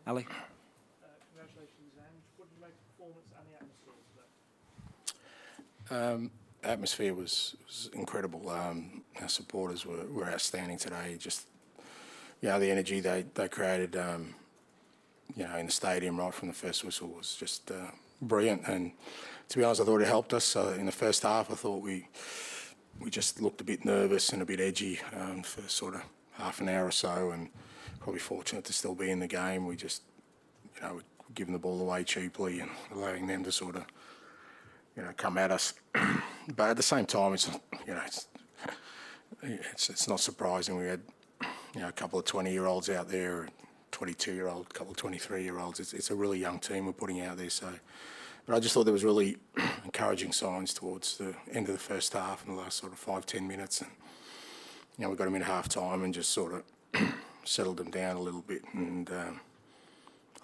Ali? Congratulations, Ange. What did you make of the performance and the atmosphere today? Atmosphere was incredible. Our supporters were outstanding today. Just, you know, the energy they created, you know, in the stadium right from the first whistle was just brilliant. And to be honest, I thought it helped us. In the first half, I thought we just looked a bit nervous and a bit edgy for sort of half an hour or so, and probably fortunate to still be in the game. We just, you know, giving the ball away cheaply and allowing them to sort of, you know, come at us. But at the same time, it's, you know, it's not surprising. We had, you know, a couple of 20-year-olds out there, 22-year-old, a couple of 23-year-olds. It's a really young team we're putting out there. So, but I just thought there was really encouraging signs towards the end of the first half in the last sort of 5-10 minutes, and you know, we got them in half time and just sort of settled them down a little bit. And I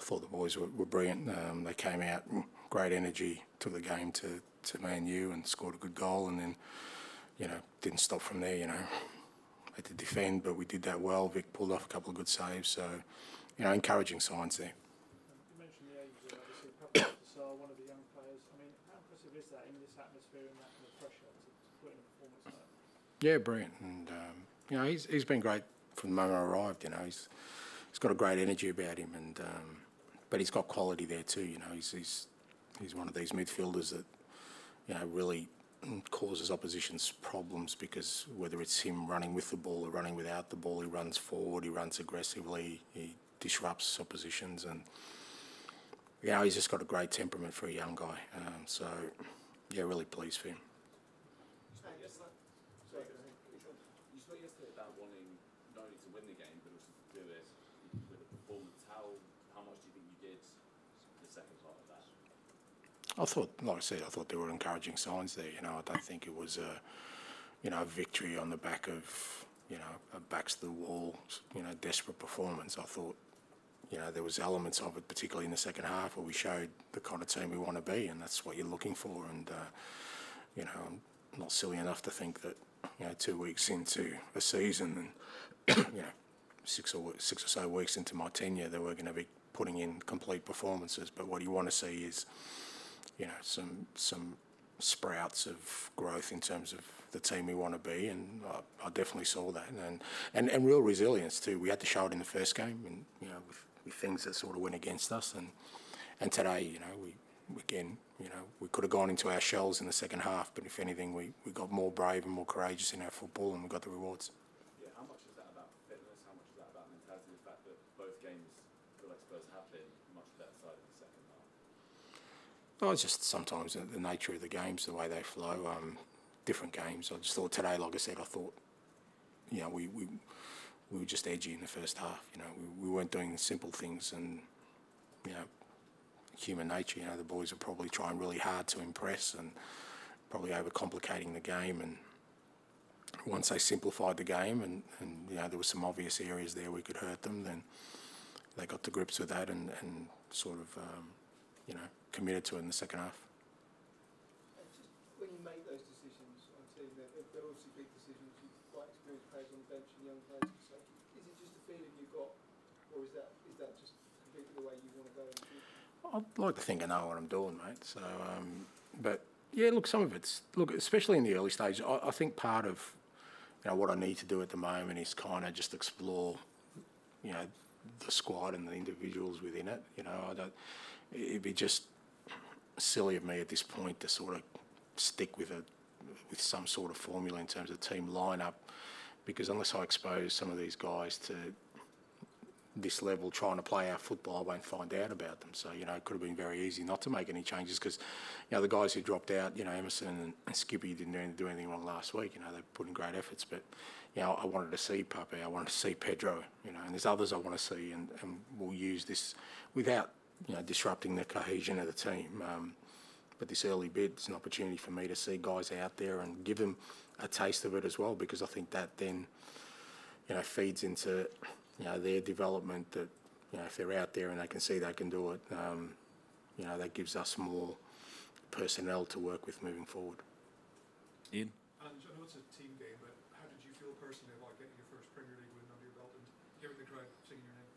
thought the boys were brilliant. They came out, great energy, took the game to Man U and scored a good goal, and then, you know, didn't stop from there. You know, had to defend, but we did that well. Vic pulled off a couple of good saves, so, you know, encouraging signs there. You mentioned the age, obviously, Pablo Sarr, one of the young players. I mean, how impressive is that in this atmosphere and that kind of pressure to put in a performance like that? Yeah, brilliant. And you know, he's been great from the moment I arrived. You know, he's got a great energy about him, and but he's got quality there too. You know, he's one of these midfielders that, you know, really causes opposition's problems, because whether it's him running with the ball or running without the ball, he runs forward, he runs aggressively, he disrupts oppositions, and you know, he's just got a great temperament for a young guy. So yeah, really pleased for him. You spoke yesterday about wanting not only to win the game but also to do it with a performance. How much do you think you did the second part of that? I thought, like I said, I thought there were encouraging signs there. You know, I don't think it was a, you know, a victory on the back of, you know, a backs to the wall, you know, desperate performance. I thought, you know, there was elements of it, particularly in the second half, where we showed the kind of team we want to be, and that's what you're looking for. And you know, I'm not silly enough to think that, you know, 2 weeks into a season and you know, six or so weeks into my tenure, that we're going to be putting in complete performances. But what you want to see is, you know, some sprouts of growth in terms of the team we want to be, and I definitely saw that, and real resilience too. We had to show it in the first game, and you know, with things that sort of went against us, and today, you know, we again, you know, we could have gone into our shells in the second half, but if anything, we got more brave and more courageous in our football, and we got the rewards. Yeah, how much is that about fitness? How much is that about mentality? The fact that both games feel like Spurs have been much better side in the second half. Well, it's just sometimes the nature of the games, the way they flow. Different games. I just thought today, like I said, I thought, you know, we were just edgy in the first half. You know, we weren't doing simple things, and you know, human nature. You know, the boys were probably trying really hard to impress and probably overcomplicating the game. And once they simplified the game, and you know, there were some obvious areas there we could hurt them, then they got to grips with that and sort of, you know, committed to it in the second half. When you make those decisions on team, they're obviously big decisions. You've quite experienced players on the bench and young players. So is it just a feeling you've got, or is that just completely the way you want to go in the future? I'd like to think I know what I'm doing, mate. So, but yeah, look, some of it's, look, especially in the early stage, I think part of, you know, what I need to do at the moment is kind of just explore, you know, the squad and the individuals within it. You know, it'd be just silly of me at this point to sort of stick with some sort of formula in terms of team lineup, because unless I expose some of these guys to this level trying to play our football, I won't find out about them. So, you know, it could have been very easy not to make any changes, because, you know, the guys who dropped out, you know, Emerson and Skippy didn't do anything wrong last week. You know, they put in great efforts, but, you know, I wanted to see Pape, I wanted to see Pedro, you know, and there's others I want to see, and we'll use this without, you know, disrupting the cohesion of the team. But this early bid is an opportunity for me to see guys out there and give them a taste of it as well, because I think that then, you know, feeds into, you know, their development, that, you know, if they're out there and they can see they can do it, you know, that gives us more personnel to work with moving forward. Ian? And I know it's a team game, but how did you feel personally about getting your first Premier League win under your belt and hearing the crowd singing your name?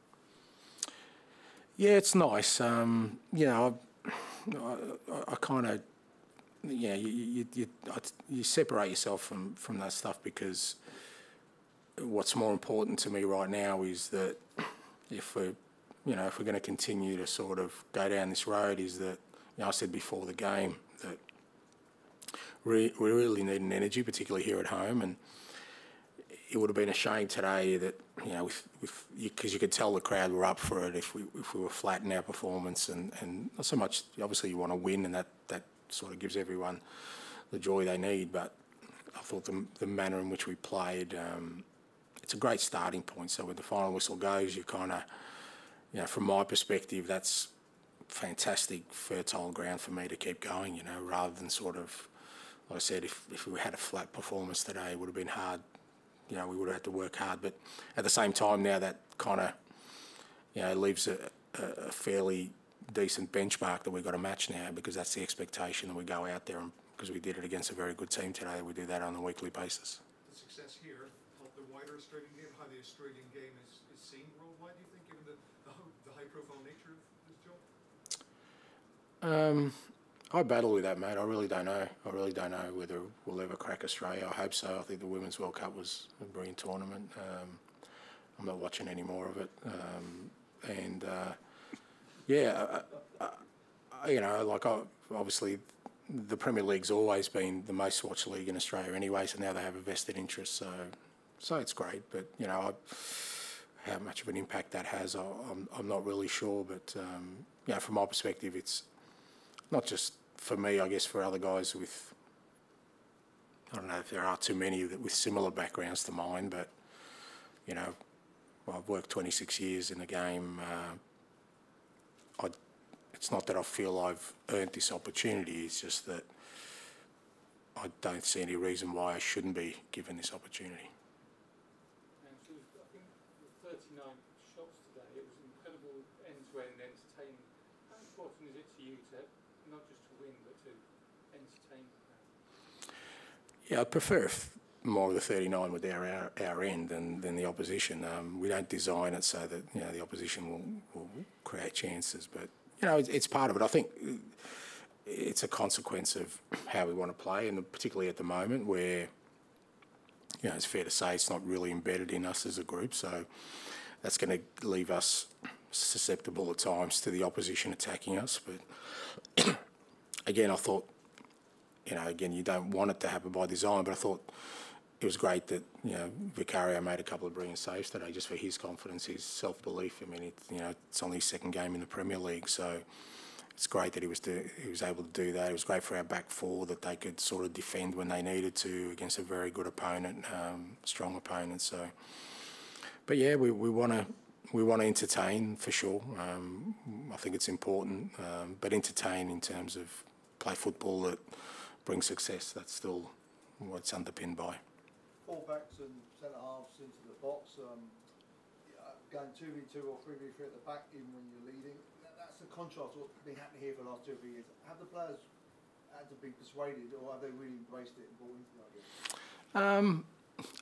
Yeah, it's nice. You know, I kind of, yeah, you separate yourself from that stuff, because what's more important to me right now is that if we're going to continue to sort of go down this road, is that, you know, I said before the game that we really need an energy, particularly here at home, and it would have been a shame today that, you know, because you could tell the crowd were up for it if we were flat in our performance, and not so much, obviously you want to win, and that sort of gives everyone the joy they need, but I thought the manner in which we played, it's a great starting point. So when the final whistle goes, you kind of, you know, from my perspective, that's fantastic, fertile ground for me to keep going, you know, rather than sort of, like I said, if we had a flat performance today, it would have been hard. You know, we would have had to work hard. But at the same time now, that kind of, you know, leaves a fairly decent benchmark that we've got to match now, because that's the expectation that we go out there, and because we did it against a very good team today, we do that on a weekly basis. The success here helped the wider Australian game, how the Australian game is seen worldwide, do you think, given the high-profile nature of this job? I battle with that, mate. I really don't know. I really don't know whether we'll ever crack Australia. I hope so. I think the Women's World Cup was a brilliant tournament. I'm not watching any more of it. You know, like obviously the Premier League's always been the most watched league in Australia anyway, so now they have a vested interest. So it's great. But, you know, how much of an impact that has, I'm not really sure. But, you know, from my perspective, it's not just for me, I guess for other guys with, I don't know if there are too many with similar backgrounds to mine, but, you know, I've worked 26 years in the game. It's not that I feel I've earned this opportunity, it's just that I don't see any reason why I shouldn't be given this opportunity. And so I think the 39 shots today, it was incredible end-to-end entertainment. How important is it to you to not just to win, but to entertain the crowd? Yeah, I prefer if more of the 39 were there our end than the opposition. We don't design it so that, you know, the opposition will create chances, but, you know, it's part of it. I think it's a consequence of how we want to play, and particularly at the moment where, you know, it's fair to say it's not really embedded in us as a group, so that's going to leave us susceptible at times to the opposition attacking us. But again, I thought, you know, again, you don't want it to happen by design, but I thought it was great that, you know, Vicario made a couple of brilliant saves today, just for his confidence, his self-belief. I mean, you know, it's only his second game in the Premier League, so it's great that he was able to do that. It was great for our back four that they could sort of defend when they needed to against a very good opponent, strong opponent. So, but yeah, we want to entertain for sure. I think it's important, but entertain in terms of play football that brings success. That's still what it's underpinned by. Full-backs and centre-halves into the box, going 2v2 or 3v3 at the back, even when you're leading. That's the contrast to what's been happening here for the last 2 or 3 years. Have the players had to be persuaded, or have they really embraced it and bought into the idea?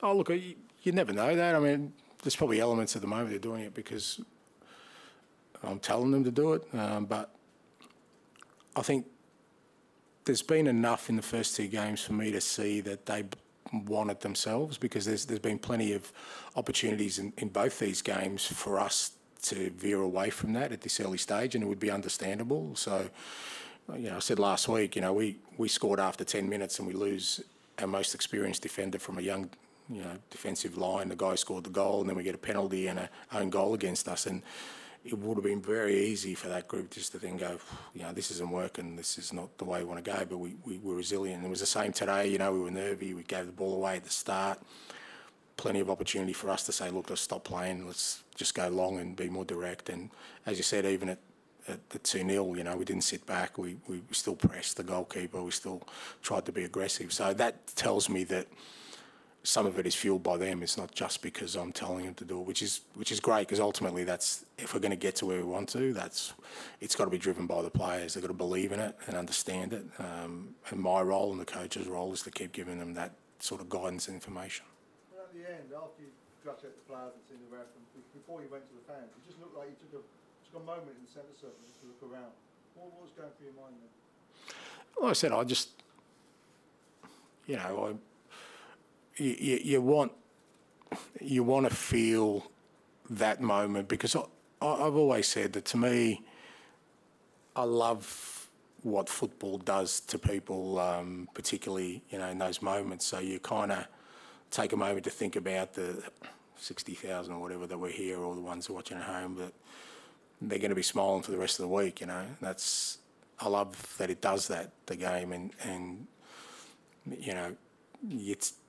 Oh, look, you never know that. I mean, there's probably elements at the moment they're doing it because I'm telling them to do it, but I think there's been enough in the first 2 games for me to see that they want it themselves, because there's been plenty of opportunities in both these games for us to veer away from that at this early stage, and it would be understandable. So, you know, I said last week, you know, we scored after 10 minutes and we lose our most experienced defender from a young, you know, defensive line. The guy scored the goal, and then we get a penalty and an own goal against us, and it would have been very easy for that group just to then go, you know, this isn't working, this is not the way we want to go, but we were resilient. It was the same today, you know, we were nervy, we gave the ball away at the start. Plenty of opportunity for us to say, look, let's stop playing, let's just go long and be more direct. And as you said, even at the 2-0, you know, we didn't sit back, we still pressed the goalkeeper, we still tried to be aggressive. So that tells me that some of it is fueled by them. It's not just because I'm telling them to do it, which is great, because ultimately that's, if we're going to get to where we want to, it's got to be driven by the players. They've got to believe in it and understand it. And my role and the coach's role is to keep giving them that sort of guidance and information. Well, at the end, after you congratulate the players and seen the ref, and before you went to the fans, it just looked like you took took a moment in the centre circle to look around. What was going through your mind then? Like I said, I just, you know, you want to feel that moment, because I've always said that, to me, I love what football does to people, particularly, you know, in those moments. So you kind of take a moment to think about the 60,000 or whatever that were here, or the ones watching at home, but they're going to be smiling for the rest of the week, you know. I love that it does that, the game, and you know,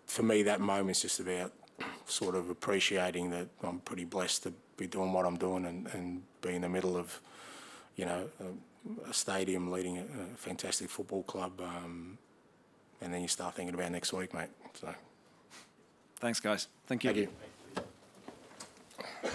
for me, that moment's just about sort of appreciating that I'm pretty blessed to be doing what I'm doing and be in the middle of, you know, a stadium leading a fantastic football club, and then you start thinking about next week, mate. So, Thanks, guys. Thank you. Thank you.